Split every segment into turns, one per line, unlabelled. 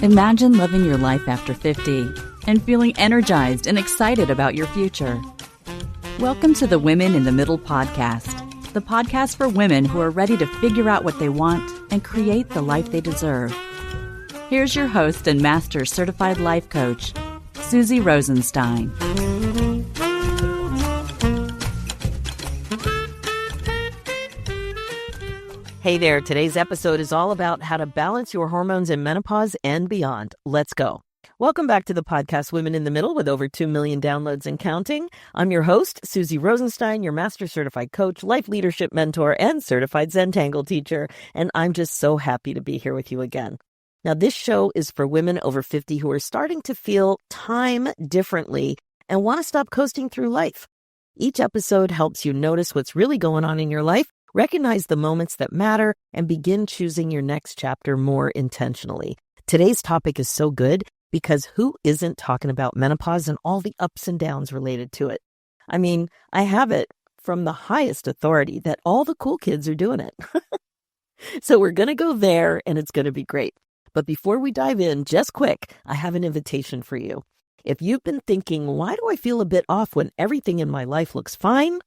Imagine living your life after 50 and feeling energized and excited about your future. Welcome to the Women in the Middle podcast, the podcast for women who are ready to figure out what they want and create the life they deserve. Here's your host and Master Certified Life Coach, Susie Rosenstein.
Hey there, today's episode is all about how to balance your hormones in menopause and beyond. Let's go. Welcome back to the podcast Women in the Middle with over 2 million downloads and counting. I'm your host, Susie Rosenstein, your Master Certified Coach, Life Leadership Mentor, and Certified Zentangle Teacher, and I'm just so happy to be here with you again. Now, this show is for women over 50 who are starting to feel time differently and want to stop coasting through life. Each episode helps you notice what's really going on in your life, recognize the moments that matter, and begin choosing your next chapter more intentionally. Today's topic is so good because who isn't talking about menopause and all the ups and downs related to it? I mean, I have it from the highest authority that all the cool kids are doing it. So we're going to go there and it's going to be great. But before we dive in, just quick, I have an invitation for you. If you've been thinking, why do I feel a bit off when everything in my life looks fine?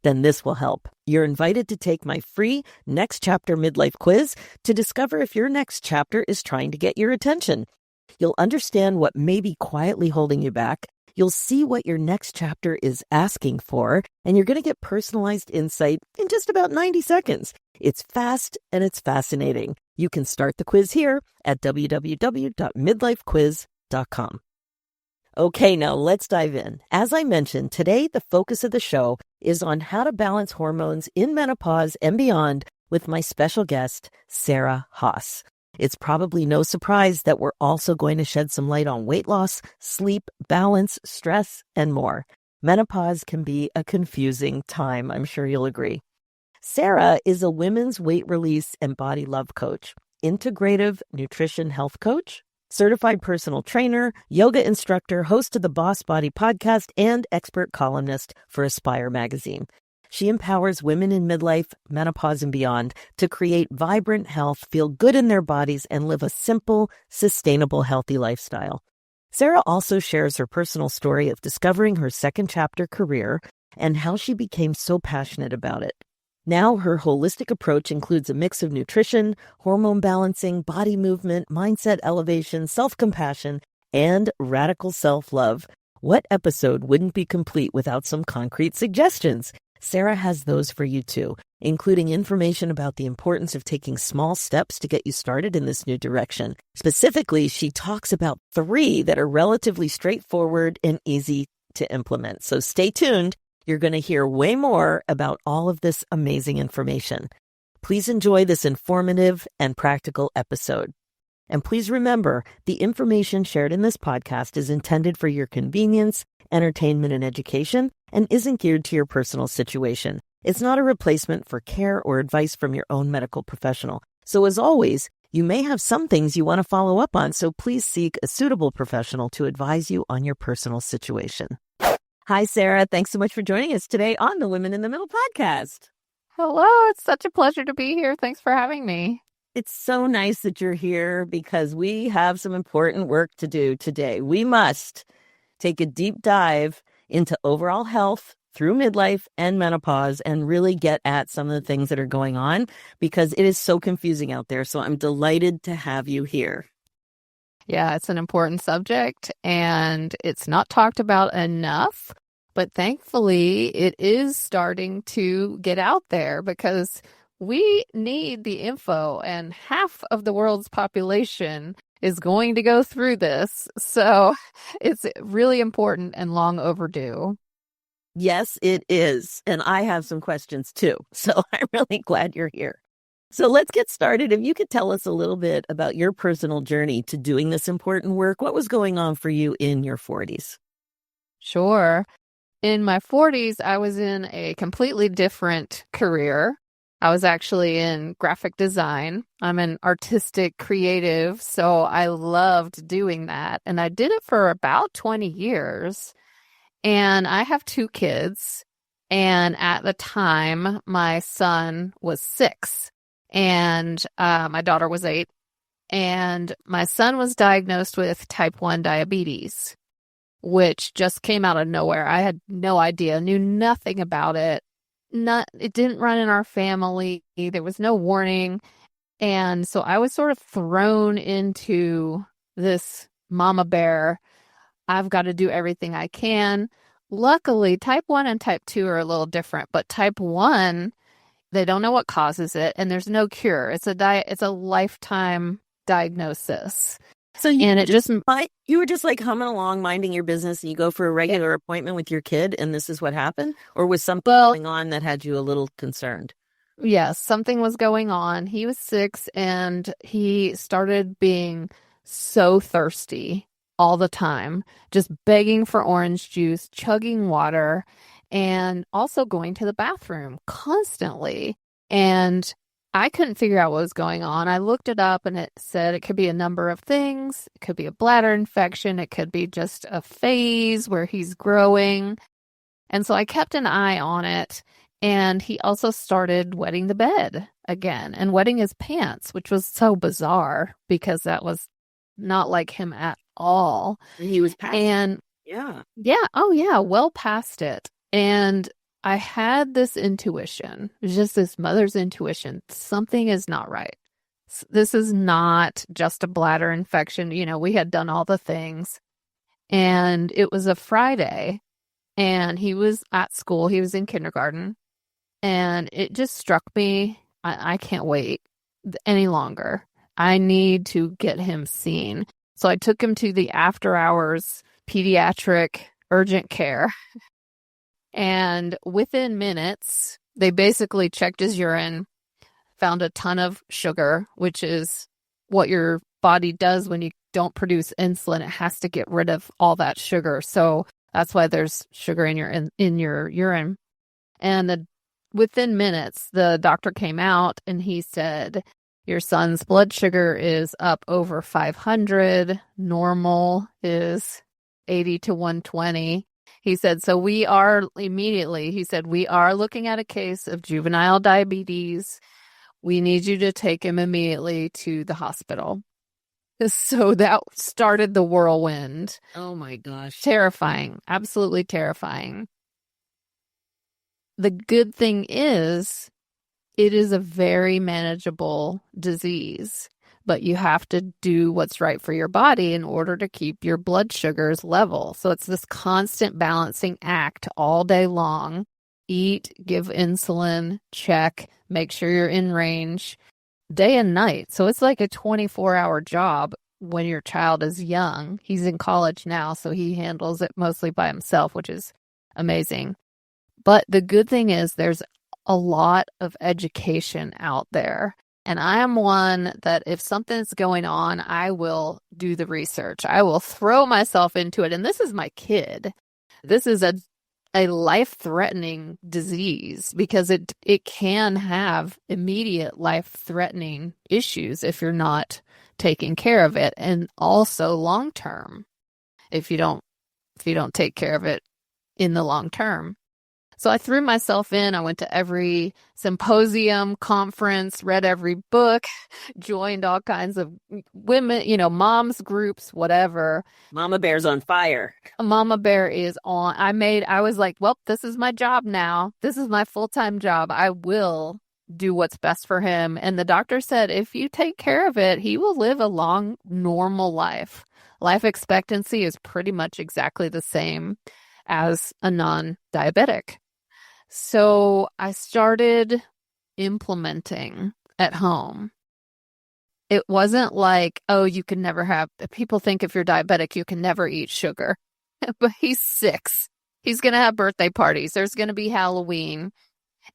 Then this will help. You're invited to take my free Next Chapter Midlife quiz to discover if your next chapter is trying to get your attention. You'll understand what may be quietly holding you back. You'll see what your next chapter is asking for, and you're going to get personalized insight in just about 90 seconds. It's fast and it's fascinating. You can start the quiz here at www.midlifequiz.com. Okay, now let's dive in. As I mentioned, today the focus of the show is on how to balance hormones in menopause and beyond with my special guest, Sarah Haas. It's probably no surprise that we're also going to shed some light on weight loss, sleep, balance, stress, and more. Menopause can be a confusing time, I'm sure you'll agree. Sarah is a women's weight release and body love coach, integrative nutrition health coach, certified personal trainer, yoga instructor, host of the Boss Body podcast, and expert columnist for Aspire magazine. She empowers women in midlife, menopause, and beyond to create vibrant health, feel good in their bodies, and live a simple, sustainable, healthy lifestyle. Sarah also shares her personal story of discovering her second chapter career and how she became so passionate about it. Now, her holistic approach includes a mix of nutrition, hormone balancing, body movement, mindset elevation, self-compassion, and radical self-love. What episode wouldn't be complete without some concrete suggestions? Sarah has those for you too, including information about the importance of taking small steps to get you started in this new direction. Specifically, she talks about 3 that are relatively straightforward and easy to implement. So stay tuned. You're going to hear way more about all of this amazing information. Please enjoy this informative and practical episode. And please remember, the information shared in this podcast is intended for your convenience, entertainment, and education, and isn't geared to your personal situation. It's not a replacement for care or advice from your own medical professional. So as always, you may have some things you want to follow up on, so please seek a suitable professional to advise you on your personal situation. Hi, Sarah. Thanks so much for joining us today on the Women in the Middle podcast.
Hello, it's such a pleasure to be here. Thanks for having me.
It's so nice that you're here because we have some important work to do today. We must take a deep dive into overall health through midlife and menopause and really get at some of the things that are going on because it is so confusing out there. So I'm delighted to have you here.
Yeah, it's an important subject and it's not talked about enough, but thankfully it is starting to get out there because we need the info and half of the world's population is going to go through this. So it's really important and long overdue.
Yes, it is. And I have some questions too. So I'm really glad you're here. So let's get started. If you could tell us a little bit about your personal journey to doing this important work, what was going on for you in your 40s?
Sure. In my 40s, I was in a completely different career. I was actually in graphic design. I'm an artistic creative, so I loved doing that. And I did it for about 20 years. And I have 2 kids. And at the time, my son was 6. And my daughter was 8. And my son was diagnosed with type 1 diabetes, which just came out of nowhere. I had no idea, knew nothing about it. It didn't run in our family. There was no warning. And so I was sort of thrown into this mama bear. I've got to do everything I can. Luckily, type 1 and type 2 are a little different, but type 1, they don't know what causes it, and there's no cure. It's a lifetime diagnosis.
So you
And it just
you were just like humming along, minding your business, and you go for a regular appointment with your kid, and this is what happened? Or was something going on that had you a little concerned?
Yes, something was going on. He was 6, and he started being so thirsty all the time, just begging for orange juice, chugging water, and also going to the bathroom constantly. And I couldn't figure out what was going on. I looked it up, and it said it could be a number of things. It could be a bladder infection. It could be just a phase where he's growing. And so I kept an eye on it. And he also started wetting the bed again and wetting his pants, which was so bizarre because that was not like him at all.
And he was past
and well past it. And I had this intuition, just this mother's intuition. Something is not right. This is not just a bladder infection. We had done all the things. And it was a Friday, and he was at school. He was in kindergarten. And it just struck me, I can't wait any longer. I need to get him seen. So I took him to the after-hours pediatric urgent care. And within minutes, they basically checked his urine, found a ton of sugar, which is what your body does when you don't produce insulin. It has to get rid of all that sugar. So that's why there's sugar in your urine. And within minutes, the doctor came out and he said, your son's blood sugar is up over 500. Normal is 80 to 120. He said, so we are looking at a case of juvenile diabetes. We need you to take him immediately to the hospital. So that started the whirlwind.
Oh my gosh.
Terrifying. Absolutely terrifying. The good thing is, it is a very manageable disease, but you have to do what's right for your body in order to keep your blood sugars level. So it's this constant balancing act all day long. Eat, give insulin, check, make sure you're in range, day and night. So it's like a 24-hour job when your child is young. He's in college now, so he handles it mostly by himself, which is amazing. But the good thing is there's a lot of education out there. And I am one that if something's going on, I will do the research. I will throw myself into it. And this is my kid. This is a life-threatening disease because it can have immediate life-threatening issues if you're not taking care of it, and also long-term if you don't take care of it in the long term. So I threw myself in. I went to every symposium, conference, read every book, joined all kinds of women, moms groups, whatever.
Mama Bear's on fire.
Mama Bear is on. I was like, well, this is my job now. This is my full-time job. I will do what's best for him. And the doctor said, if you take care of it, he will live a long, normal life. Life expectancy is pretty much exactly the same as a non-diabetic. So I started implementing at home. It wasn't like, oh, you can never have, people think if you're diabetic, you can never eat sugar. But he's 6. He's going to have birthday parties. There's going to be Halloween.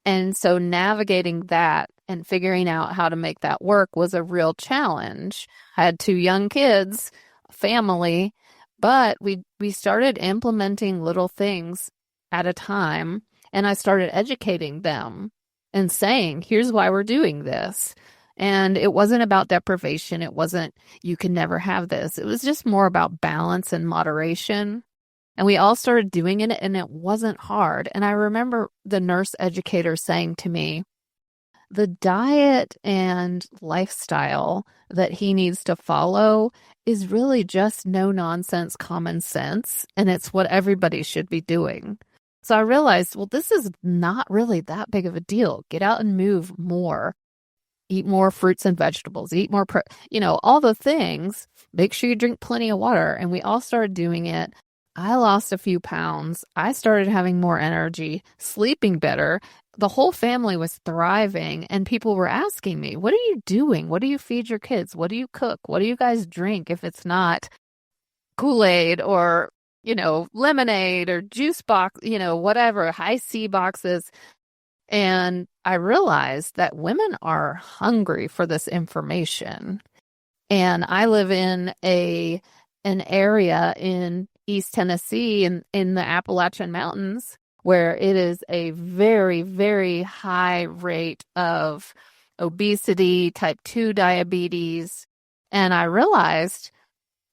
And so navigating that and figuring out how to make that work was a real challenge. I had 2 young kids, family, but we started implementing little things at a time. And I started educating them and saying, here's why we're doing this. And it wasn't about deprivation. It wasn't, you can never have this. It was just more about balance and moderation. And we all started doing it, and it wasn't hard. And I remember the nurse educator saying to me, the diet and lifestyle that he needs to follow is really just no nonsense common sense, and it's what everybody should be doing. So I realized, well, this is not really that big of a deal. Get out and move more. Eat more fruits and vegetables. Eat more, all the things. Make sure you drink plenty of water. And we all started doing it. I lost a few pounds. I started having more energy, sleeping better. The whole family was thriving, and people were asking me, what are you doing? What do you feed your kids? What do you cook? What do you guys drink if it's not Kool-Aid or, lemonade or juice box, whatever, high C boxes? And I realized that women are hungry for this information. And I live in an area in East Tennessee in the Appalachian Mountains where it is a very, very high rate of obesity, type 2 diabetes. And I realized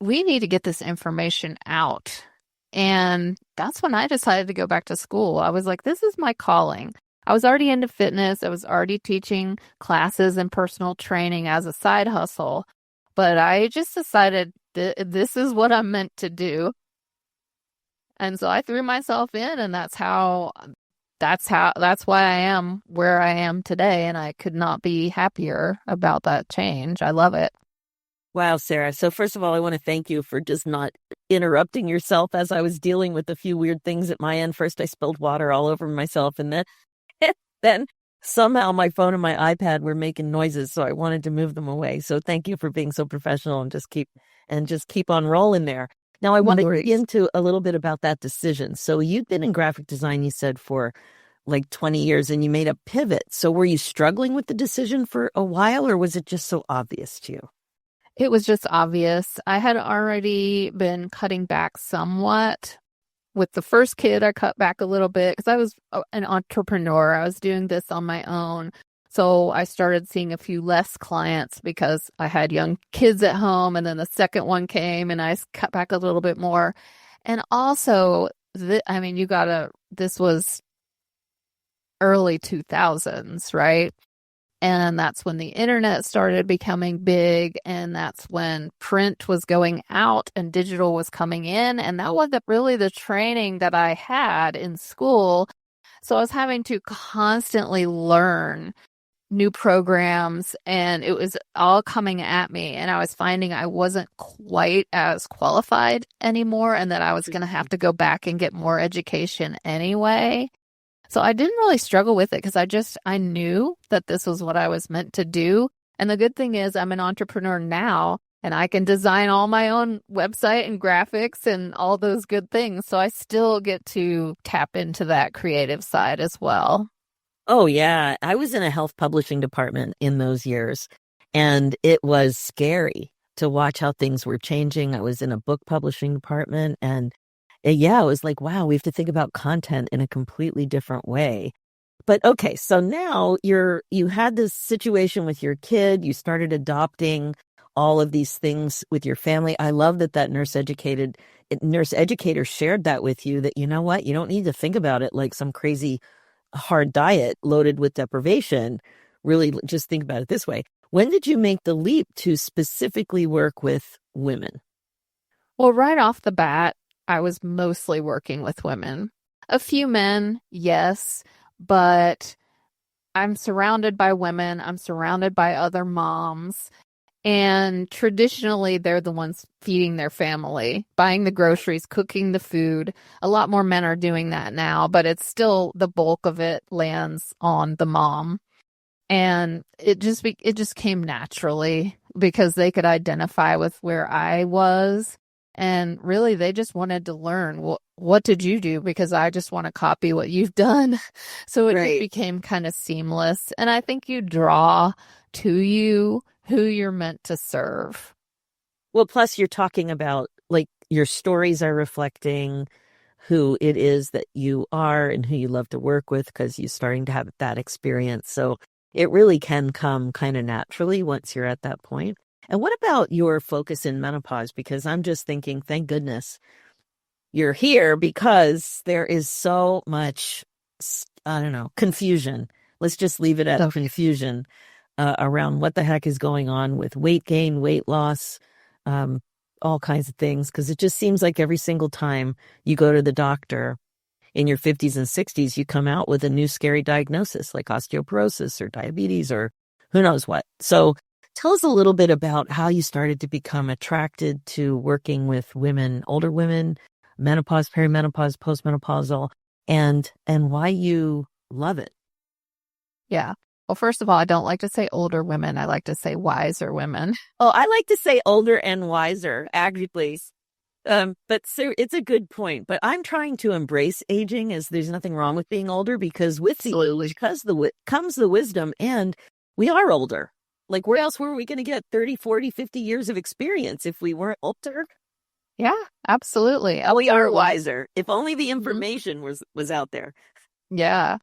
we need to get this information out. And that's when I decided to go back to school. I was like, this is my calling. I was already into fitness. I was already teaching classes and personal training as a side hustle. But I just decided this is what I'm meant to do. And so I threw myself in, and that's why I am where I am today. And I could not be happier about that change. I love it.
Wow, Sarah. So first of all, I want to thank you for just not interrupting yourself as I was dealing with a few weird things at my end. First, I spilled water all over myself, and then somehow my phone and my iPad were making noises, so I wanted to move them away. So thank you for being so professional and just keep on rolling there. Now, I want to get into a little bit about that decision. So you've been in graphic design, you said, for like 20 years, and you made a pivot. So were you struggling with the decision for a while, or was it just so obvious to you?
It was just obvious. I had already been cutting back somewhat. With the first kid, I cut back a little bit because I was an entrepreneur. I was doing this on my own. So I started seeing a few less clients because I had young kids at home, and then the second one came and I cut back a little bit more. And also, this was early 2000s, right? And that's when the internet started becoming big, and that's when print was going out and digital was coming in. And that wasn't really the training that I had in school. So I was having to constantly learn new programs, and it was all coming at me. And I was finding I wasn't quite as qualified anymore, and that I was going to have to go back and get more education anyway. So I didn't really struggle with it because I knew that this was what I was meant to do. And the good thing is I'm an entrepreneur now, and I can design all my own website and graphics and all those good things. So I still get to tap into that creative side as well.
Oh, yeah. I was in a health publishing department in those years, and it was scary to watch how things were changing. I was in a book publishing department, and it was like, wow, we have to think about content in a completely different way. But okay, so now you had this situation with your kid. You started adopting all of these things with your family. I love that nurse educator shared that with you, that, you know what, you don't need to think about it like some crazy hard diet loaded with deprivation. Really just think about it this way. When did you make the leap to specifically work with women?
Well, right off the bat, I was mostly working with women. A few men, yes, but I'm surrounded by women. I'm surrounded by other moms. And traditionally, they're the ones feeding their family, buying the groceries, cooking the food. A lot more men are doing that now, but it's still the bulk of it lands on the mom. And it just came naturally because they could identify with where I was. And really, they just wanted to learn, well, what did you do? Because I just want to copy what you've done. So it just became kind of seamless. And I think you draw to you who you're meant to serve.
Well, plus you're talking about, like, your stories are reflecting who it is that you are and who you love to work with, because you're starting to have that experience. So it really can come kind of naturally once you're at that point. And what about your focus in menopause? Because I'm just thinking, thank goodness you're here, because there is so much, confusion let's just leave it at confusion around what the heck is going on with weight gain, weight loss, all kinds of things. Because it just seems like every single time you go to the doctor in your 50s and 60s, you come out with a new scary diagnosis like osteoporosis or diabetes or who knows what. So tell us a little bit about how you started to become attracted to working with women, older women, menopause, perimenopause, postmenopausal, and why you love it.
Yeah. Well, first of all, I don't like to say older women. I like to say wiser women.
Oh, I like to say older and wiser, actually. But Sarah, it's a good point. But I'm trying to embrace aging as there's nothing wrong with being older because comes the wisdom, and we are older. Like, where else were we going to get 30, 40, 50 years of experience if we weren't older?
Yeah, absolutely.
We are wiser. If only the information was out there.
Yeah.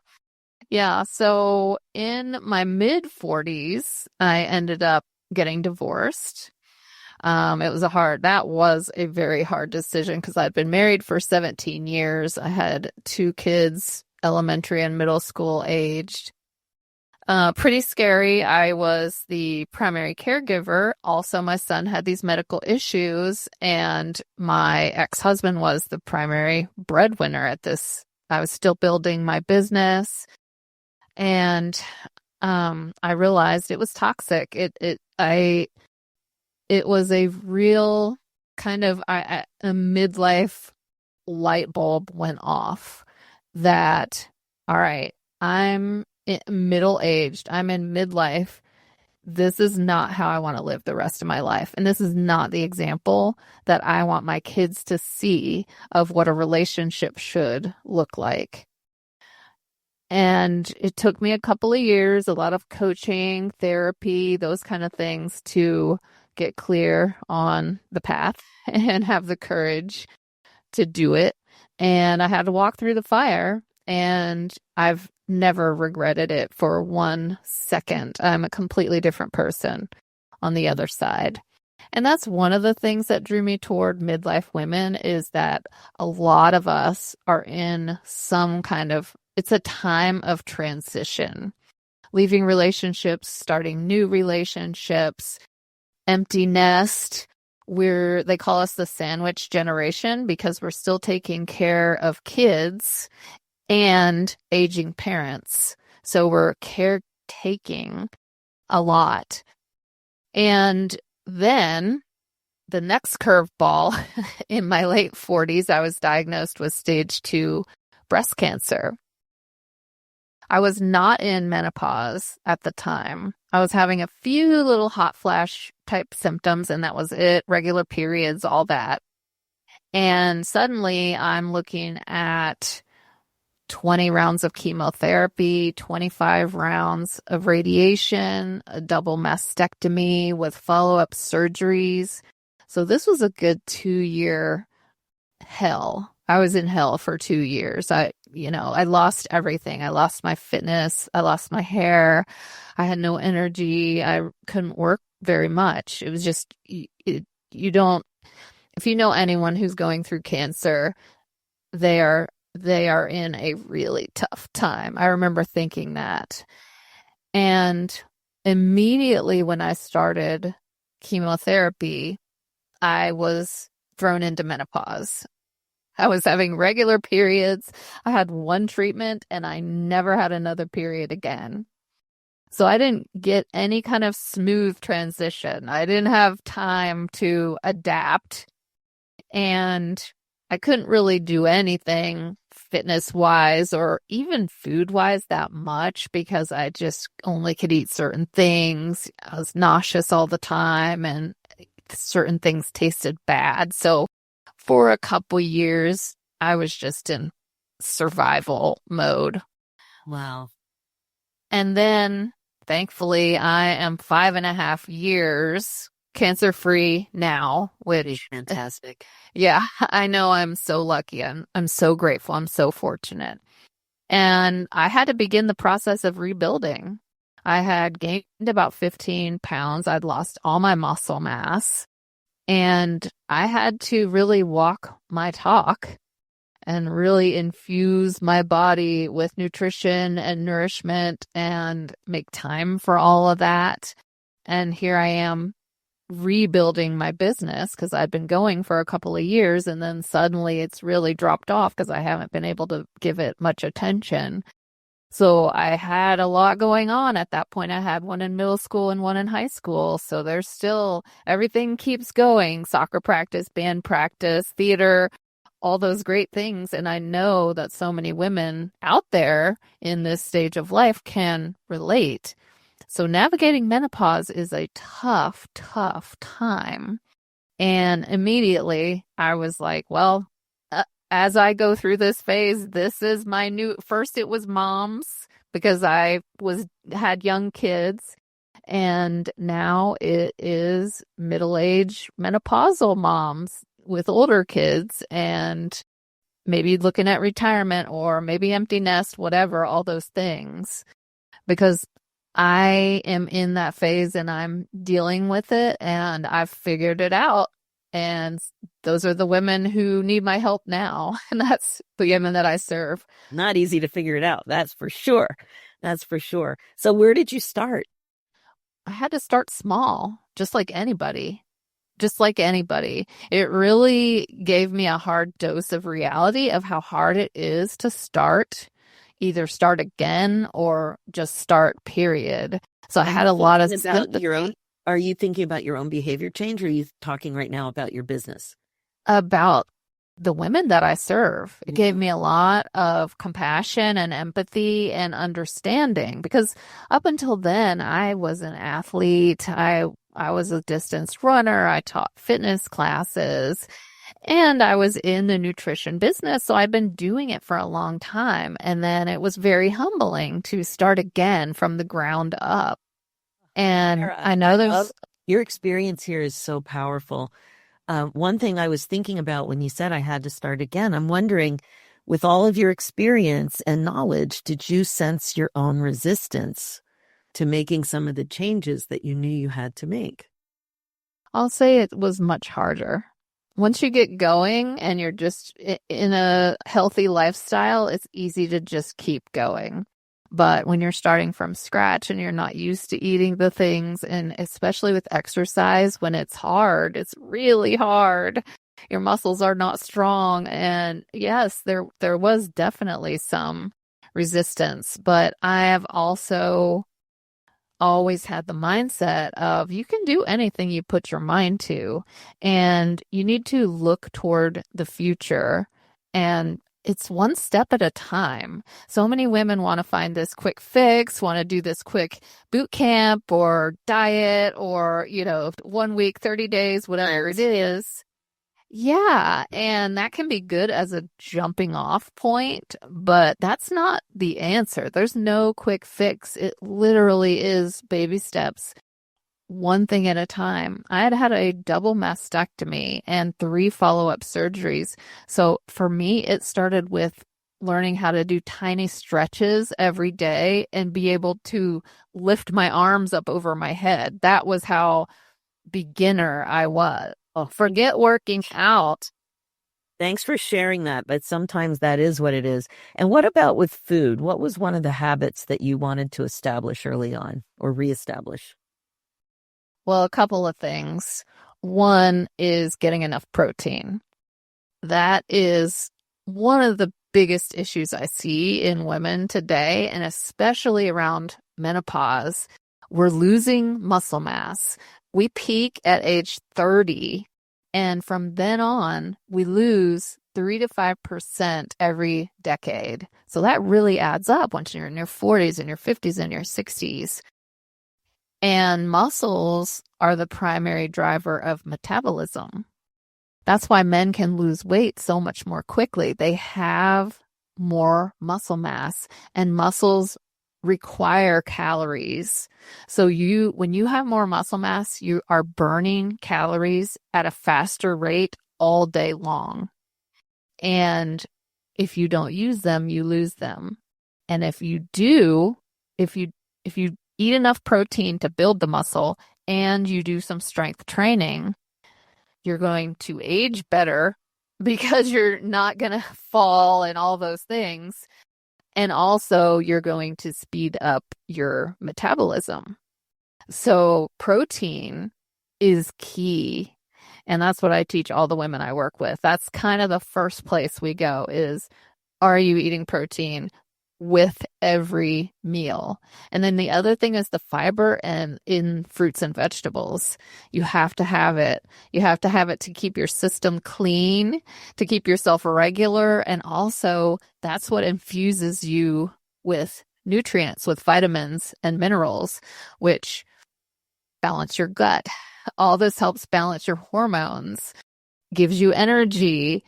Yeah. So in my mid 40s, I ended up getting divorced. That was a very hard decision because I'd been married for 17 years. I had 2 kids, elementary and middle school aged. Pretty scary. I was the primary caregiver. Also, my son had these medical issues, and my ex-husband was the primary breadwinner at this. I was still building my business, and I realized it was toxic. It was a real kind of a midlife light bulb went off that, all right, I'm middle-aged, I'm in midlife. This is not how I want to live the rest of my life. And this is not the example that I want my kids to see of what a relationship should look like. And it took me a couple of years, a lot of coaching, therapy, those kind of things to get clear on the path and have the courage to do it. And I had to walk through the fire, and I've never regretted it for 1 second. I'm a completely different person on the other side. And that's one of the things that drew me toward midlife women, is that a lot of us are in some kind of, it's a time of transition, leaving relationships, starting new relationships, empty nest. They call us the sandwich generation because we're still taking care of kids and aging parents. So we're caretaking a lot. And then the next curveball, in my late 40s, I was diagnosed with stage 2 breast cancer. I was not in menopause at the time. I was having a few little hot flash type symptoms, and that was it. Regular periods, all that. And suddenly I'm looking at 20 rounds of chemotherapy, 25 rounds of radiation, a double mastectomy with follow-up surgeries. So this was a good 2-year hell. I was in hell for 2 years. I lost everything. I lost my fitness. I lost my hair. I had no energy. I couldn't work very much. It was just, if you know anyone who's going through cancer, they are in a really tough time. I remember thinking that. And immediately when I started chemotherapy, I was thrown into menopause. I was having regular periods. I had 1 treatment and I never had another period again. So I didn't get any kind of smooth transition. I didn't have time to adapt, and I couldn't really do anything fitness-wise or even food-wise that much because I just only could eat certain things. I was nauseous all the time, and certain things tasted bad. So for a couple years, I was just in survival mode.
Wow.
And then, thankfully, I am 5.5 years cancer-free now, which
fantastic.
Yeah, I know. I'm so lucky. I'm so grateful. I'm so fortunate. And I had to begin the process of rebuilding. I had gained about 15 pounds. I'd lost all my muscle mass. And I had to really walk my talk and really infuse my body with nutrition and nourishment and make time for all of that. And here I am rebuilding my business because I'd been going for a couple of years, and then suddenly it's really dropped off because I haven't been able to give it much attention. So I had a lot going on at that point. I had one in middle school and one in high school. So there's still, everything keeps going: soccer practice, band practice, theater, all those great things. And I know that so many women out there in this stage of life can relate. So navigating menopause is a tough, tough time. And immediately I was like, well, as I go through this phase, this is my new, first it was moms because I had young kids, and now it is middle-aged menopausal moms with older kids, and maybe looking at retirement or maybe empty nest, whatever, all those things, because I am in that phase and I'm dealing with it and I've figured it out. And those are the women who need my help now. And that's the women that I serve.
Not easy to figure it out. That's for sure. That's for sure. So where did you start?
I had to start small, just like anybody. Just like anybody. It really gave me a hard dose of reality of how hard it is to start, either start again or just start, period. So I had a lot of sympathy.
Are you thinking about your own behavior change, or are you talking right now about your business?
About the women that I serve. It gave me a lot of compassion and empathy and understanding, because up until then, I was an athlete. I was a distance runner. I taught fitness classes, and I was in the nutrition business. So I've been doing it for a long time. And then it was very humbling to start again from the ground up. And
Sarah,
I know
your experience here is so powerful. One thing I was thinking about when you said I had to start again, I'm wondering, with all of your experience and knowledge, did you sense your own resistance to making some of the changes that you knew you had to make?
I'll say it was much harder. Once you get going and you're just in a healthy lifestyle, it's easy to just keep going. But when you're starting from scratch and you're not used to eating the things, and especially with exercise, when it's hard, it's really hard. Your muscles are not strong. And yes, there was definitely some resistance, but I have also always had the mindset of you can do anything you put your mind to, and you need to look toward the future, and it's one step at a time. So many women want to find this quick fix, want to do this quick boot camp or diet or, 1 week, 30 days, whatever it is. Yeah, and that can be good as a jumping off point, but that's not the answer. There's no quick fix. It literally is baby steps, one thing at a time. I had a double mastectomy and 3 follow-up surgeries. So for me, it started with learning how to do tiny stretches every day and be able to lift my arms up over my head. That was how beginner I was. Oh, forget working out.
Thanks for sharing that, but sometimes that is what it is. And what about with food? What was one of the habits that you wanted to establish early on or reestablish?
Well, a couple of things. One is getting enough protein. That is one of the biggest issues I see in women today, and especially around menopause. We're losing muscle mass. We peak at age 30, and from then on, we lose 3 to 5% every decade. So that really adds up once you're in your 40s and your 50s and your 60s. And muscles are the primary driver of metabolism. That's why men can lose weight so much more quickly. They have more muscle mass, and muscles require calories. So when you have more muscle mass, you are burning calories at a faster rate all day long. And if you don't use them, you lose them. And if you do, if you eat enough protein to build the muscle and you do some strength training, you're going to age better because you're not going to fall and all those things. And also, you're going to speed up your metabolism. So protein is key. And that's what I teach all the women I work with. That's kind of the first place we go is, are you eating protein with every meal? And then the other thing is the fiber and in fruits and vegetables. You have to have it. You have to have it to keep your system clean, to keep yourself regular. And also that's what infuses you with nutrients, with vitamins and minerals, which balance your gut. All this helps balance your hormones, gives you energy,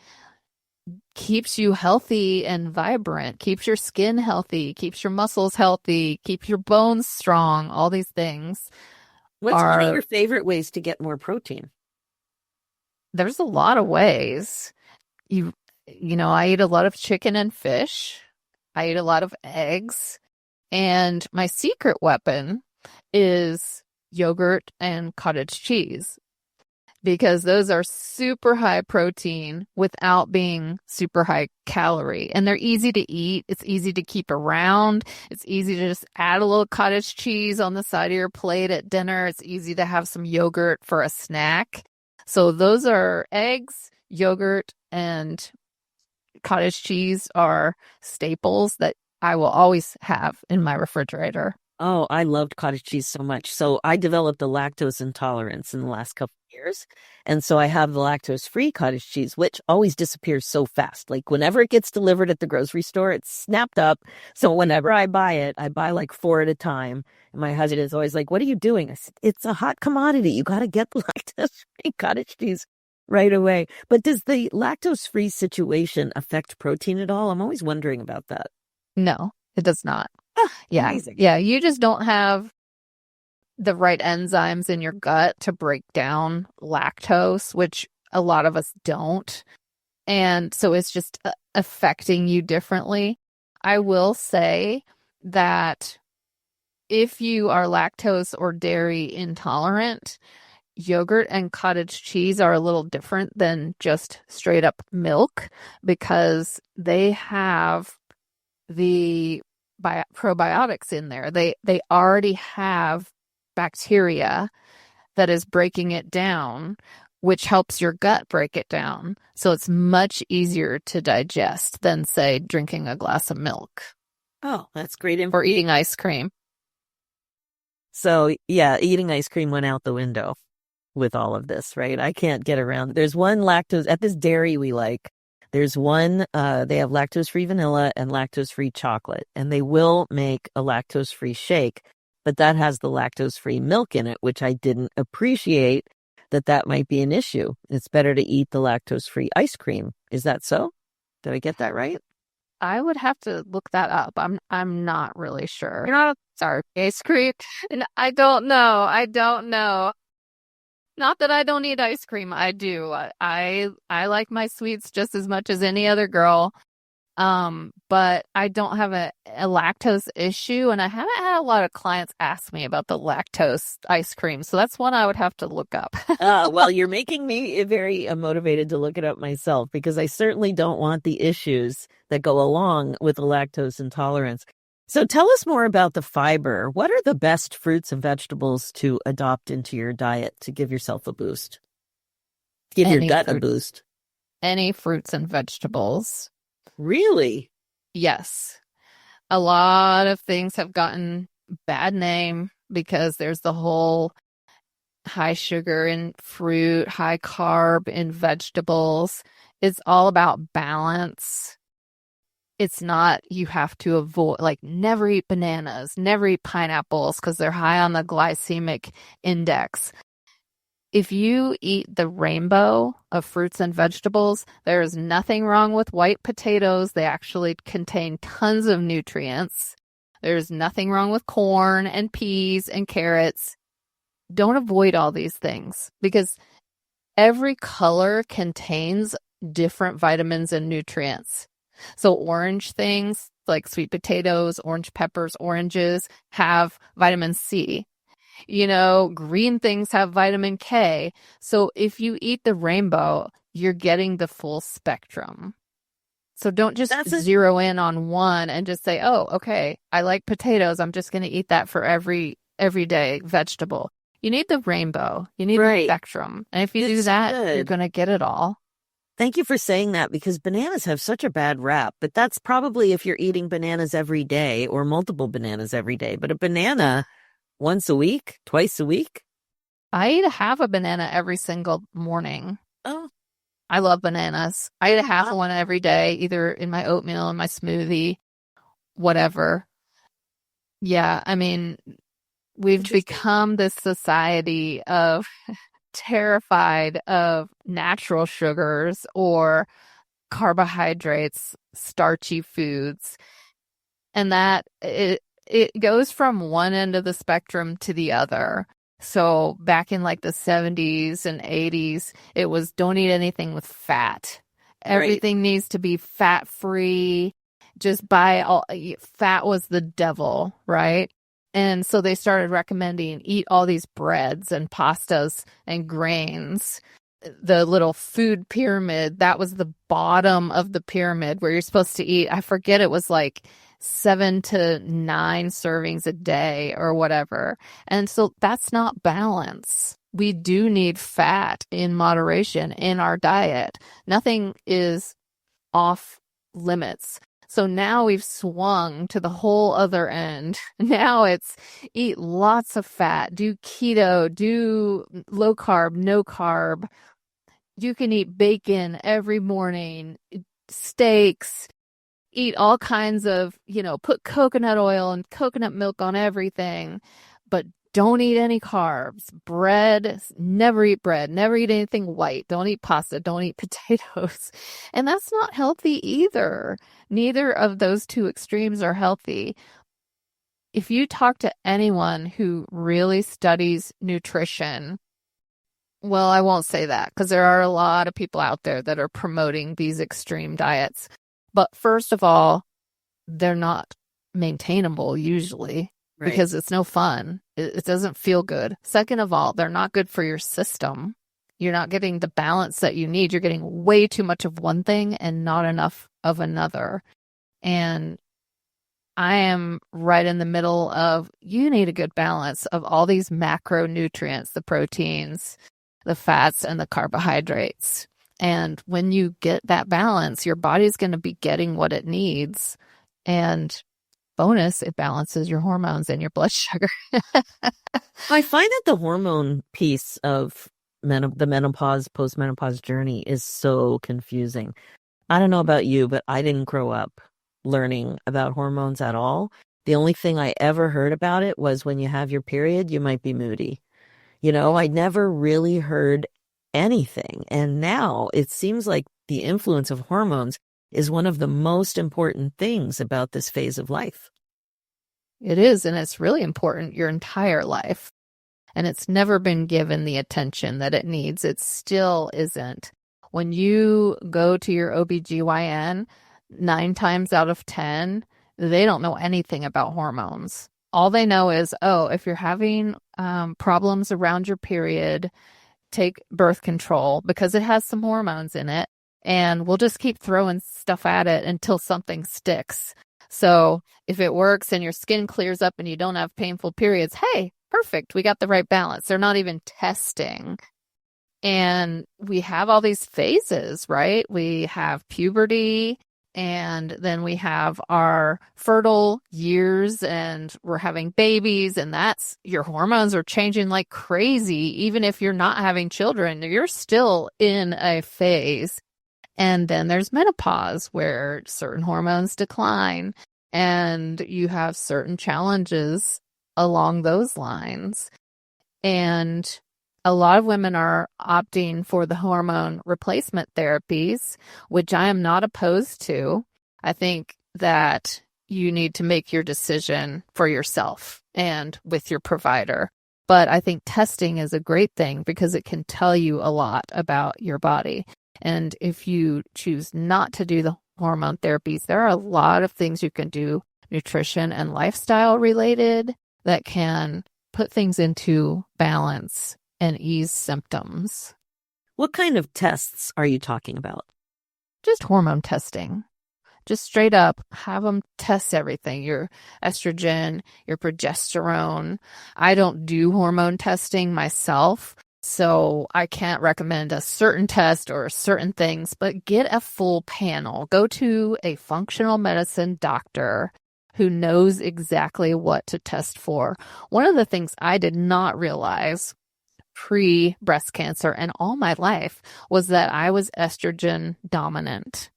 keeps you healthy and vibrant, keeps your skin healthy, keeps your muscles healthy, keeps your bones strong. All these things.
What's one of your favorite ways to get more protein?
There's a lot of ways. You know, I eat a lot of chicken and fish. I eat a lot of eggs. And my secret weapon is yogurt and cottage cheese, because those are super high protein without being super high calorie. And they're easy to eat. It's easy to keep around. It's easy to just add a little cottage cheese on the side of your plate at dinner. It's easy to have some yogurt for a snack. So those are eggs, yogurt, and cottage cheese are staples that I will always have in my refrigerator.
Oh, I loved cottage cheese so much. So I developed a lactose intolerance in the last couple of years. And so I have the lactose-free cottage cheese, which always disappears so fast. Like whenever it gets delivered at the grocery store, it's snapped up. So whenever I buy it, I buy like 4 at a time. And my husband is always like, what are you doing? I said, it's a hot commodity. You got to get the lactose-free cottage cheese right away. But does the lactose-free situation affect protein at all? I'm always wondering about that.
No, it does not. Yeah.
Amazing.
Yeah. You just don't have the right enzymes in your gut to break down lactose, which a lot of us don't. And so it's just affecting you differently. I will say that if you are lactose or dairy intolerant, yogurt and cottage cheese are a little different than just straight up milk, because they have the probiotics in there. They already have bacteria that is breaking it down, which helps your gut break it down. So it's much easier to digest than, say, drinking a glass of milk.
Oh, that's great.
Or eating ice cream.
So yeah, eating ice cream went out the window with all of this, right? I can't get around. There's one lactose at this dairy we like. There's one, they have lactose-free vanilla and lactose-free chocolate, and they will make a lactose-free shake, but that has the lactose-free milk in it, which I didn't appreciate that might be an issue. It's better to eat the lactose-free ice cream. Is that so? Did I get that right?
I would have to look that up. I'm not really sure. You're not sorry, ice cream? And I don't know. Not that I don't eat ice cream. I do. I like my sweets just as much as any other girl. But I don't have a lactose issue, and I haven't had a lot of clients ask me about the lactose ice cream. So that's one I would have to look up.
Well, you're making me very motivated to look it up myself, because I certainly don't want the issues that go along with the lactose intolerance. So tell us more about the fiber. What are the best fruits and vegetables to adopt into your diet to give yourself a boost? Give your gut a boost.
Any fruits and vegetables.
Really?
Yes. A lot of things have gotten bad name because there's the whole high sugar in fruit, high carb in vegetables. It's all about balance. It's not, you have to avoid, like, never eat bananas, never eat pineapples because they're high on the glycemic index. If you eat the rainbow of fruits and vegetables, there is nothing wrong with white potatoes. They actually contain tons of nutrients. There's nothing wrong with corn and peas and carrots. Don't avoid all these things, because every color contains different vitamins and nutrients. So orange things like sweet potatoes, orange peppers, oranges have vitamin C. Green things have vitamin K. So if you eat the rainbow, you're getting the full spectrum. So don't just zero in on one and just say, oh, okay, I like potatoes. I'm just going to eat that for everyday vegetable. You need the rainbow. You need the spectrum. And if you do that, you're going to get it all.
Thank you for saying that, because bananas have such a bad rap, but that's probably if you're eating bananas every day or multiple bananas every day. But a banana once a week, twice a week?
I eat half a banana every single morning.
Oh.
I love bananas. I eat a half of one every day, either in my oatmeal, in my smoothie, whatever. Yeah, I mean, we've become this society of terrified of natural sugars or carbohydrates, starchy foods, and that it goes from one end of the spectrum to the other. So back in like the 70s and 80s, it was don't eat anything with fat. Everything needs to be fat-free. Just buy all fat was the devil, right? And so they started recommending eat all these breads and pastas and grains. The little food pyramid, that was the bottom of the pyramid where you're supposed to eat. I forget, it was like 7 to 9 servings a day or whatever. And so that's not balance. We do need fat in moderation in our diet. Nothing is off limits. So now we've swung to the whole other end. Now it's eat lots of fat, do keto, do low carb, no carb. You can eat bacon every morning, steaks, eat all kinds of, put coconut oil and coconut milk on everything, but don't eat any carbs. Bread, never eat bread, never eat anything white. Don't eat pasta, don't eat potatoes. And that's not healthy either. Neither of those two extremes are healthy. If you talk to anyone who really studies nutrition, well, I won't say that because there are a lot of people out there that are promoting these extreme diets. But first of all, they're not maintainable usually because it's no fun. It doesn't feel good. Second of all, they're not good for your system. You're not getting the balance that you need. You're getting way too much of one thing and not enough of another. And I am right in the middle of, you need a good balance of all these macronutrients, the proteins, the fats, and the carbohydrates. And when you get that balance, your body's going to be getting what it needs. And bonus, it balances your hormones and your blood sugar.
I find that the hormone piece of the menopause, post-menopause journey is so confusing. I don't know about you, but I didn't grow up learning about hormones at all. The only thing I ever heard about it was when you have your period, you might be moody. I never really heard anything. And now it seems like the influence of hormones is one of the most important things about this phase of life.
It is, and it's really important your entire life. And it's never been given the attention that it needs. It still isn't. When you go to your OBGYN, 9 times out of 10, they don't know anything about hormones. All they know is, if you're having problems around your period, take birth control because it has some hormones in it. And we'll just keep throwing stuff at it until something sticks. So if it works and your skin clears up and you don't have painful periods, hey, perfect. We got the right balance. They're not even testing. And we have all these phases, right? We have puberty, and then we have our fertile years, and we're having babies, and that's your hormones are changing like crazy. Even if you're not having children, you're still in a phase. And then there's menopause where certain hormones decline and you have certain challenges along those lines. And a lot of women are opting for the hormone replacement therapies, which I am not opposed to. I think that you need to make your decision for yourself and with your provider. But I think testing is a great thing because it can tell you a lot about your body. And if you choose not to do the hormone therapies, there are a lot of things you can do, nutrition and lifestyle related, that can put things into balance and ease symptoms.
What kind of tests are you talking about?
Just hormone testing. Just straight up have them test everything, your estrogen, your progesterone. I don't do hormone testing myself, so I can't recommend a certain test or certain things, but get a full panel. Go to a functional medicine doctor who knows exactly what to test for. One of the things I did not realize pre-breast cancer and all my life was that I was estrogen dominant.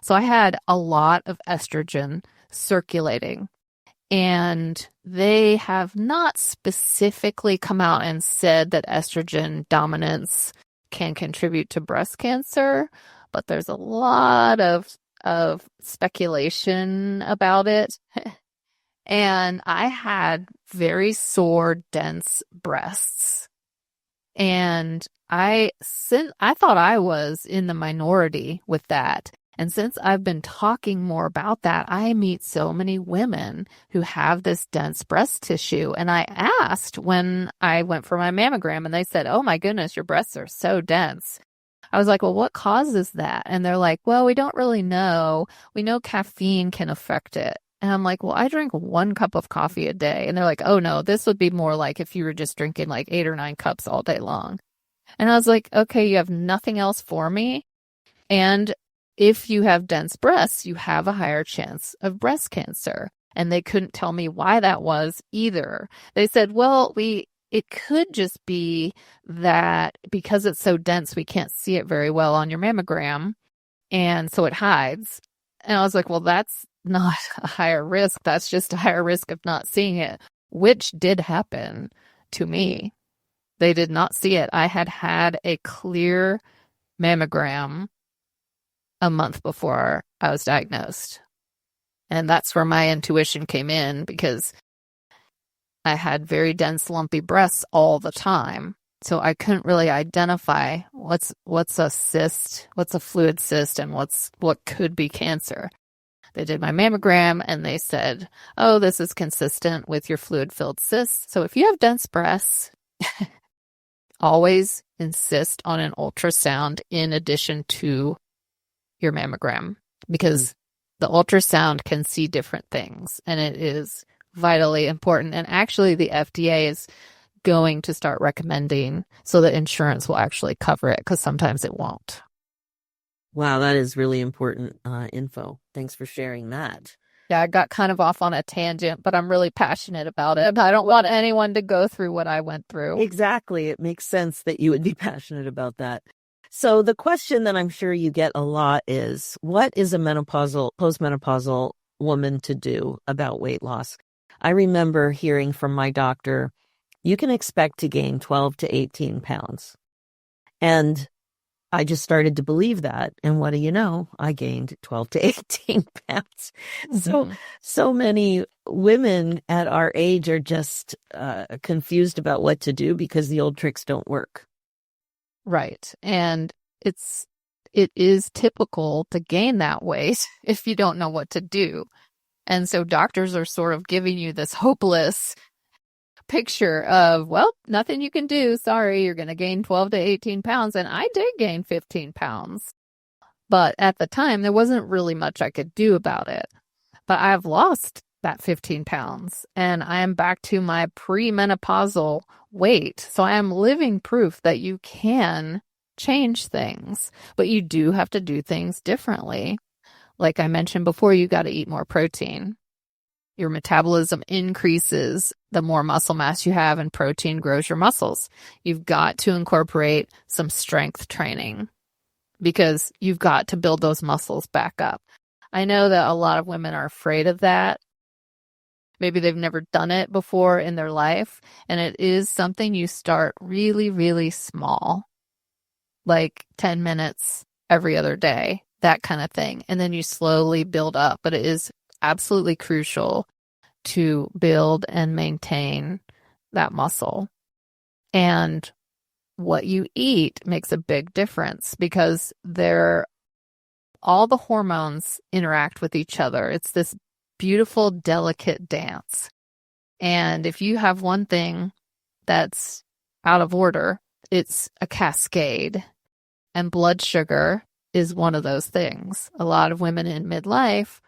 So I had a lot of estrogen circulating, and they have not specifically come out and said that estrogen dominance can contribute to breast cancer, but there's a lot of speculation about it. And I had very sore, dense breasts. And I thought I was in the minority with that. And since I've been talking more about that, I meet so many women who have this dense breast tissue. And I asked when I went for my mammogram, and they said, "Oh my goodness, your breasts are so dense." I was like, "Well, what causes that?" And they're like, "Well, we don't really know. We know caffeine can affect it." And I'm like, "Well, I drink 1 cup of coffee a day." And they're like, "Oh no, this would be more like if you were just drinking like 8 or 9 cups all day long." And I was like, "Okay, you have nothing else for me. And if you have dense breasts, you have a higher chance of breast cancer." And they couldn't tell me why that was either. They said, "Well, it could just be that because it's so dense, we can't see it very well on your mammogram. And so it hides." And I was like, "Well, that's not a higher risk. That's just a higher risk of not seeing it," which did happen to me. They did not see it. I had a clear mammogram a month before I was diagnosed. And that's where my intuition came in, because I had very dense, lumpy breasts all the time. So I couldn't really identify what's a cyst, what's a fluid cyst, and what could be cancer. They did my mammogram and they said, "Oh, this is consistent with your fluid-filled cysts. So if you have dense breasts, always insist on an ultrasound in addition to your mammogram, because the ultrasound can see different things and it is vitally important." And actually the FDA is going to start recommending so that insurance will actually cover it, because sometimes it won't.
Wow, that is really important info. Thanks for sharing that.
Yeah, I got kind of off on a tangent, but I'm really passionate about it. I don't want anyone to go through what I went through.
Exactly. It makes sense that you would be passionate about that. So the question that I'm sure you get a lot is, what is a postmenopausal woman to do about weight loss? I remember hearing from my doctor, you can expect to gain 12 to 18 pounds. And I just started to believe that. And what do you know? I gained 12 to 18 pounds.
Mm-hmm.
So many women at our age are just confused about what to do because the old tricks don't work.
Right. And it is typical to gain that weight if you don't know what to do. And so doctors are sort of giving you this hopeless picture of, well, nothing you can do. Sorry, you're going to gain 12 to 18 pounds. And I did gain 15 pounds. But at the time, there wasn't really much I could do about it. But I've lost that 15 pounds and I am back to my premenopausal weight. So I am living proof that you can change things, but you do have to do things differently. Like I mentioned before, you got to eat more protein. Your metabolism increases the more muscle mass you have, and protein grows your muscles. You've got to incorporate some strength training because you've got to build those muscles back up. I know that a lot of women are afraid of that. Maybe they've never done it before in their life, and it is something you start really, really small, like 10 minutes every other day, that kind of thing. And then you slowly build up, but it is absolutely crucial to build and maintain that muscle. And what you eat makes a big difference because all the hormones interact with each other. It's this beautiful, delicate dance. And if you have one thing that's out of order. It's a cascade. And blood sugar is one of those things. A lot of women in midlife,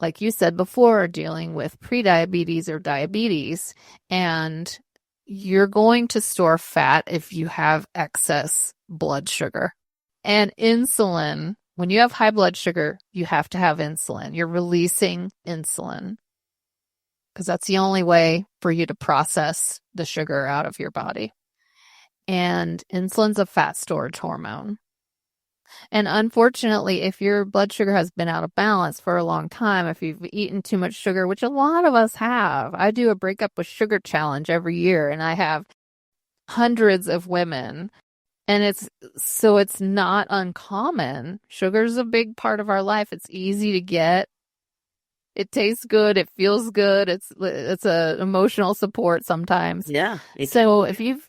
like you said before, are dealing with prediabetes or diabetes, and you're going to store fat if you have excess blood sugar. And insulin, when you have high blood sugar, you have to have insulin. You're releasing insulin because that's the only way for you to process the sugar out of your body. And insulin's a fat storage hormone. And unfortunately, if your blood sugar has been out of balance for a long time, if you've eaten too much sugar, which a lot of us have, I do a breakup with sugar challenge every year, and I have hundreds of women. And it's not uncommon. Sugar's a big part of our life. It's easy to get. It tastes good. It feels good. It's a emotional support sometimes.
Yeah.
So if you've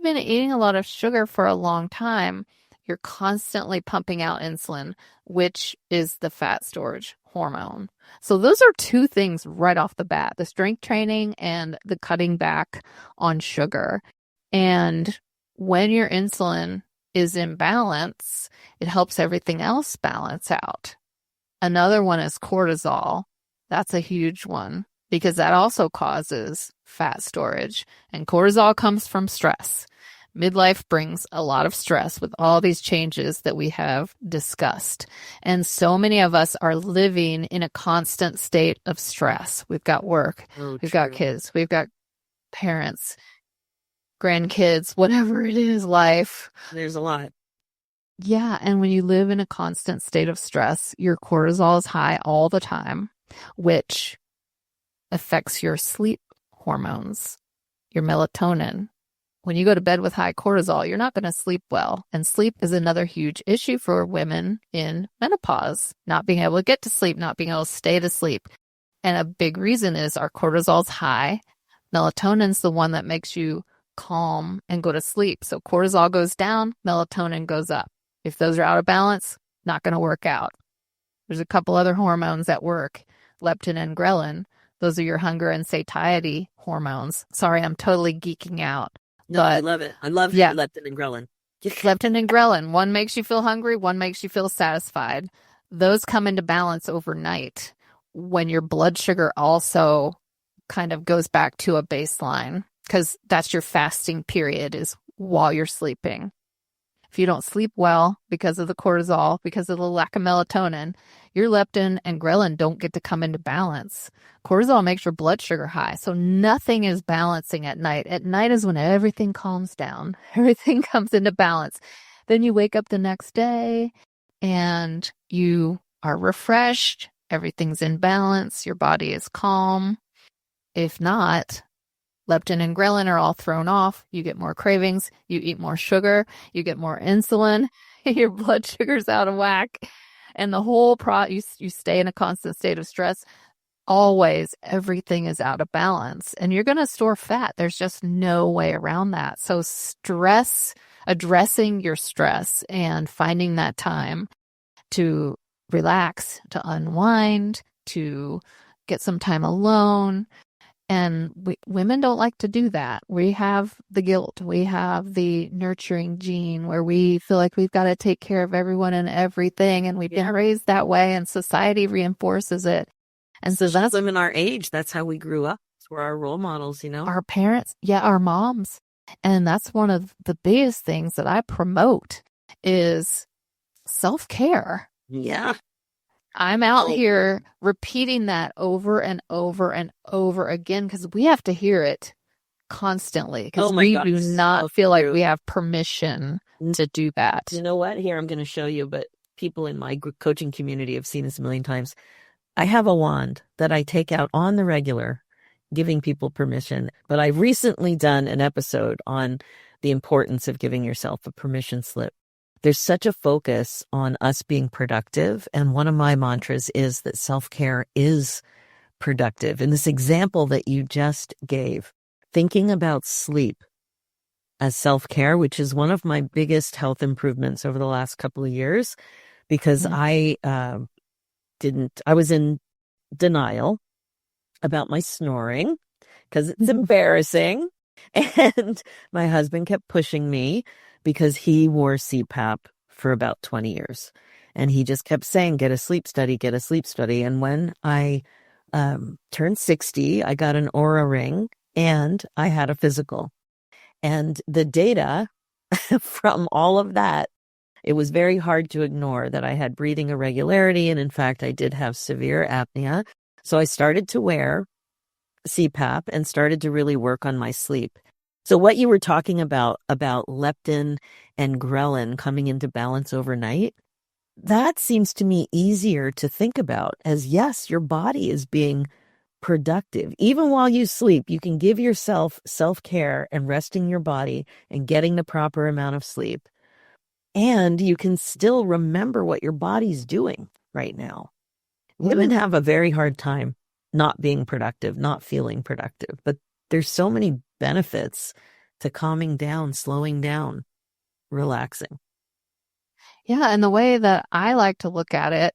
been eating a lot of sugar for a long time, you're constantly pumping out insulin, which is the fat storage hormone. So those are two things right off the bat, the strength training and the cutting back on sugar. And when your insulin is in balance, it helps everything else balance out. Another one is cortisol. That's a huge one because that also causes fat storage. And cortisol comes from stress. Midlife brings a lot of stress with all these changes that we have discussed. And so many of us are living in a constant state of stress. We've got work, we've got kids, we've got parents, grandkids, whatever it is, life.
There's a lot.
Yeah. And when you live in a constant state of stress, your cortisol is high all the time, which affects your sleep hormones, your melatonin. When you go to bed with high cortisol, you're not going to sleep well. And sleep is another huge issue for women in menopause, not being able to get to sleep, not being able to stay to sleep. And a big reason is our cortisol's high. Melatonin's the one that makes you calm and go to sleep. So cortisol goes down, melatonin goes up. If those are out of balance, not going to work out. There's a couple other hormones at work, leptin and ghrelin. Those are your hunger and satiety hormones. Sorry, I'm totally geeking out.
No, I love it. I love leptin and ghrelin.
Leptin and ghrelin. One makes you feel hungry, one makes you feel satisfied. Those come into balance overnight when your blood sugar also kind of goes back to a baseline, because that's your fasting period, is while you're sleeping. If you don't sleep well because of the cortisol, because of the lack of melatonin, your leptin and ghrelin don't get to come into balance. Cortisol makes your blood sugar high, so nothing is balancing at night. At night is when everything calms down. Everything comes into balance. Then you wake up the next day and you are refreshed. Everything's in balance. Your body is calm. If not, leptin and ghrelin are all thrown off. You get more cravings. You eat more sugar. You get more insulin. Your blood sugar's out of whack. And the whole you stay in a constant state of stress. Always, everything is out of balance. And you're going to store fat. There's just no way around that. So addressing your stress and finding that time to relax, to unwind, to get some time alone. And women don't like to do that. We have the guilt. We have the nurturing gene where we feel like we've got to take care of everyone and everything. And we've been raised that way, and society reinforces it. And so that's
women our age. That's how we grew up. We're our role models, you know?
Our parents, our moms. And that's one of the biggest things that I promote is self-care.
Yeah.
I'm out here repeating that over and over and over again because we have to hear it constantly because we do not feel like we have permission to do that.
You know what? Here, I'm going to show you, but people in my coaching community have seen this a million times. I have a wand that I take out on the regular, giving people permission. But I've recently done an episode on the importance of giving yourself a permission slip. There's such a focus on us being productive. And one of my mantras is that self-care is productive. In this example that you just gave, thinking about sleep as self-care, which is one of my biggest health improvements over the last couple of years, because I was in denial about my snoring because it's embarrassing. And my husband kept pushing me because he wore CPAP for about 20 years. And he just kept saying, get a sleep study, get a sleep study. And when I turned 60, I got an Aura ring and I had a physical. And the data from all of that, it was very hard to ignore that I had breathing irregularity. And in fact, I did have severe apnea. So I started to wear CPAP and started to really work on my sleep. So what you were talking about leptin and ghrelin coming into balance overnight, that seems to me easier to think about as, yes, your body is being productive. Even while you sleep, you can give yourself self-care and resting your body and getting the proper amount of sleep. And you can still remember what your body's doing right now. Women have a very hard time not being productive, not feeling productive, but there's so many benefits to calming down, slowing down, relaxing.
Yeah, and the way that I like to look at it,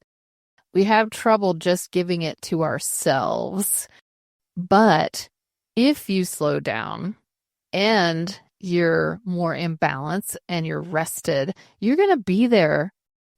we have trouble just giving it to ourselves. But if you slow down and you're more in balance and you're rested, you're going to be there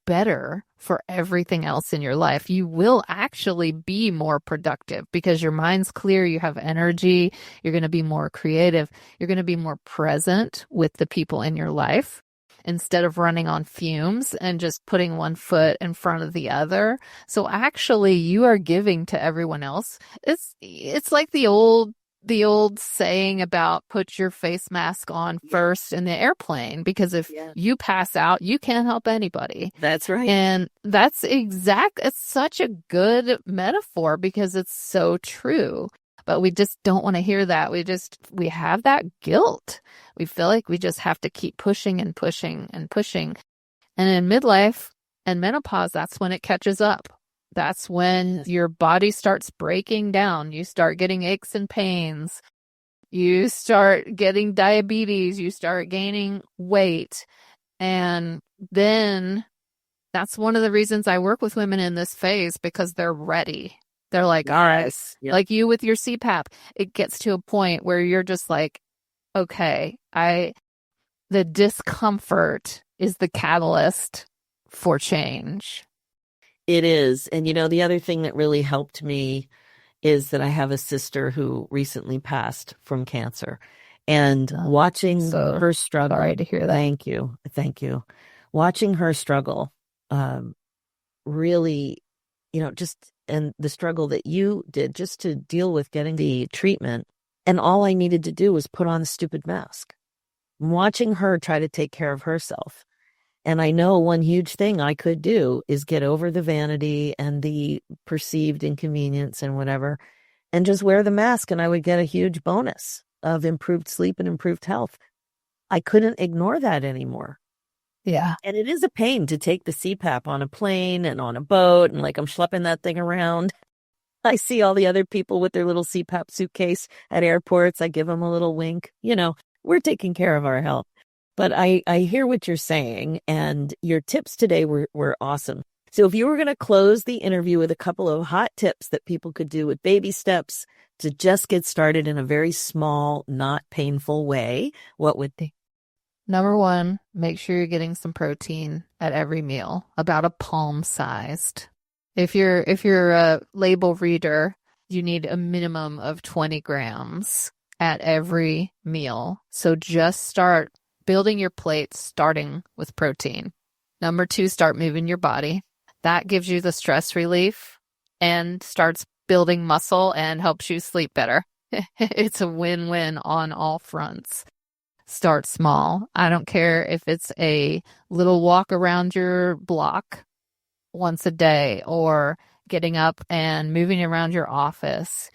better for everything else in your life. You will actually be more productive because your mind's clear, you have energy, you're going to be more creative, you're going to be more present with the people in your life instead of running on fumes and just putting one foot in front of the other. So actually you are giving to everyone else. It's like the old saying about put your face mask on first in the airplane, because if you pass out, you can't help anybody.
That's right.
And it's such a good metaphor because it's so true. But we just don't want to hear that. We have that guilt. We feel like we just have to keep pushing and pushing and pushing. And in midlife and menopause, that's when it catches up. That's when your body starts breaking down. You start getting aches and pains. You start getting diabetes. You start gaining weight. And then that's one of the reasons I work with women in this phase, because they're ready. They're like, all right, like you with your CPAP, it gets to a point where you're just like, okay, the discomfort is the catalyst for change.
It is. And the other thing that really helped me is that I have a sister who recently passed from cancer, and watching her struggle.
Sorry to hear that.
Thank you. Watching her struggle, really, and the struggle that you did just to deal with getting the treatment. And all I needed to do was put on a stupid mask. Watching her try to take care of herself. And I know one huge thing I could do is get over the vanity and the perceived inconvenience and whatever, and just wear the mask, and I would get a huge bonus of improved sleep and improved health. I couldn't ignore that anymore.
Yeah.
And it is a pain to take the CPAP on a plane and on a boat, and I'm schlepping that thing around. I see all the other people with their little CPAP suitcase at airports. I give them a little wink. We're taking care of our health. But I hear what you're saying, and your tips today were awesome. So if you were going to close the interview with a couple of hot tips that people could do with baby steps to just get started in a very small, not painful way, what would they?
Number one, make sure you're getting some protein at every meal, about a palm sized. If you're a label reader, you need a minimum of 20 grams at every meal. So just start building your plate, starting with protein. Number two, start moving your body. That gives you the stress relief and starts building muscle and helps you sleep better. It's a win-win on all fronts. Start small. I don't care if it's a little walk around your block once a day, or getting up and moving around your office,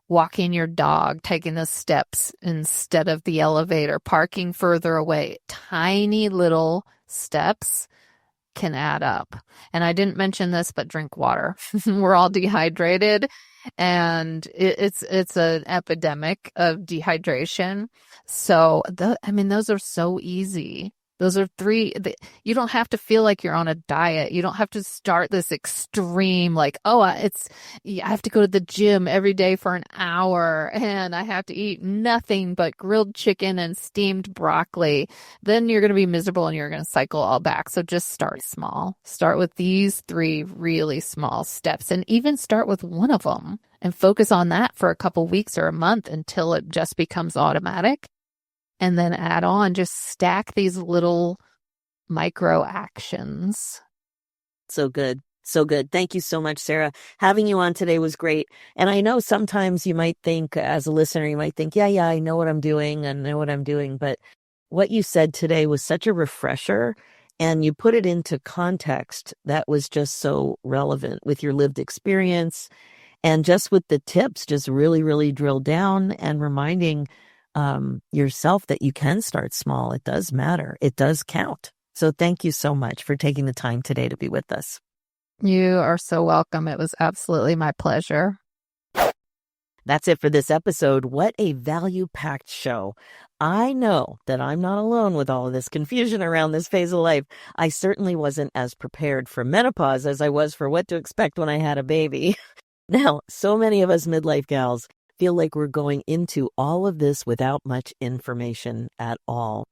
walking your dog, taking the steps instead of the elevator, parking further away. Tiny little steps can add up. And I didn't mention this, but drink water. We're all dehydrated, and it's an epidemic of dehydration. So those are so easy Those are three. You don't have to feel like you're on a diet. You don't have to start this extreme, like, I have to go to the gym every day for an hour and I have to eat nothing but grilled chicken and steamed broccoli. Then you're going to be miserable and you're going to cycle all back. So just start small. Start with these 3 really small steps, and even start with one of them and focus on that for a couple weeks or a month until it just becomes automatic. And then add on, just stack these little micro actions.
So good. So good. Thank you so much, Sarah. Having you on today was great. And I know sometimes you might think, as a listener, you might think, yeah, I know what I'm doing. But what you said today was such a refresher, and you put it into context that was just so relevant with your lived experience, and just with the tips, just really, really drill down and reminding yourself that you can start small. It does matter. It does count. So thank you so much for taking the time today to be with us.
You are so welcome. It was absolutely my pleasure.
That's it for this episode. What a value-packed show. I know that I'm not alone with all of this confusion around this phase of life. I certainly wasn't as prepared for menopause as I was for what to expect when I had a baby. Now, so many of us midlife gals feel like we're going into all of this without much information at all.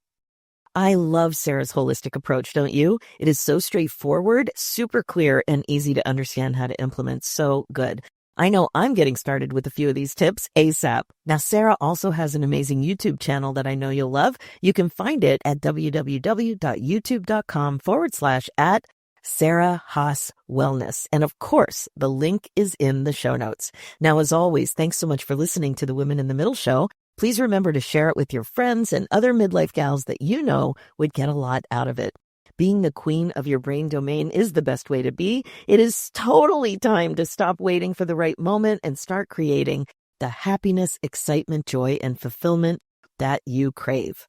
I love Sarah's holistic approach, don't you? It is so straightforward, super clear, and easy to understand how to implement. So good. I know I'm getting started with a few of these tips ASAP. Now, Sarah also has an amazing YouTube channel that I know you'll love. You can find it at www.youtube.com/@ Sarah Haas Wellness. And of course, the link is in the show notes. Now, as always, thanks so much for listening to the Women in the Middle show. Please remember to share it with your friends and other midlife gals that you know would get a lot out of it. Being the queen of your brain domain is the best way to be. It is totally time to stop waiting for the right moment and start creating the happiness, excitement, joy, and fulfillment that you crave.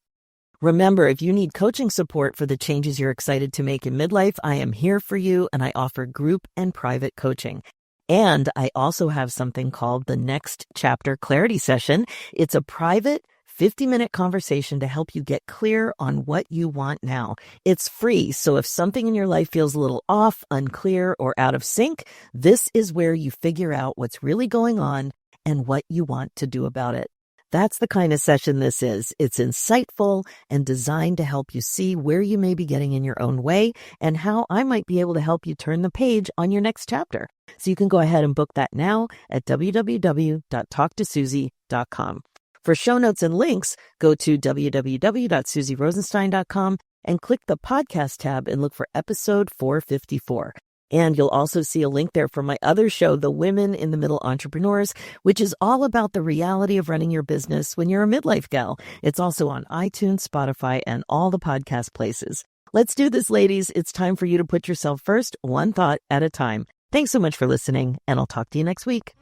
Remember, if you need coaching support for the changes you're excited to make in midlife, I am here for you, and I offer group and private coaching. And I also have something called the Next Chapter Clarity Session. It's a private 50-minute conversation to help you get clear on what you want now. It's free, so if something in your life feels a little off, unclear, or out of sync, this is where you figure out what's really going on and what you want to do about it. That's the kind of session this is. It's insightful and designed to help you see where you may be getting in your own way and how I might be able to help you turn the page on your next chapter. So you can go ahead and book that now at www.talktosusie.com. For show notes and links, go to www.susierosenstein.com and click the podcast tab and look for episode 454. And you'll also see a link there for my other show, The Women in the Middle Entrepreneurs, which is all about the reality of running your business when you're a midlife gal. It's also on iTunes, Spotify, and all the podcast places. Let's do this, ladies. It's time for you to put yourself first, one thought at a time. Thanks so much for listening, and I'll talk to you next week.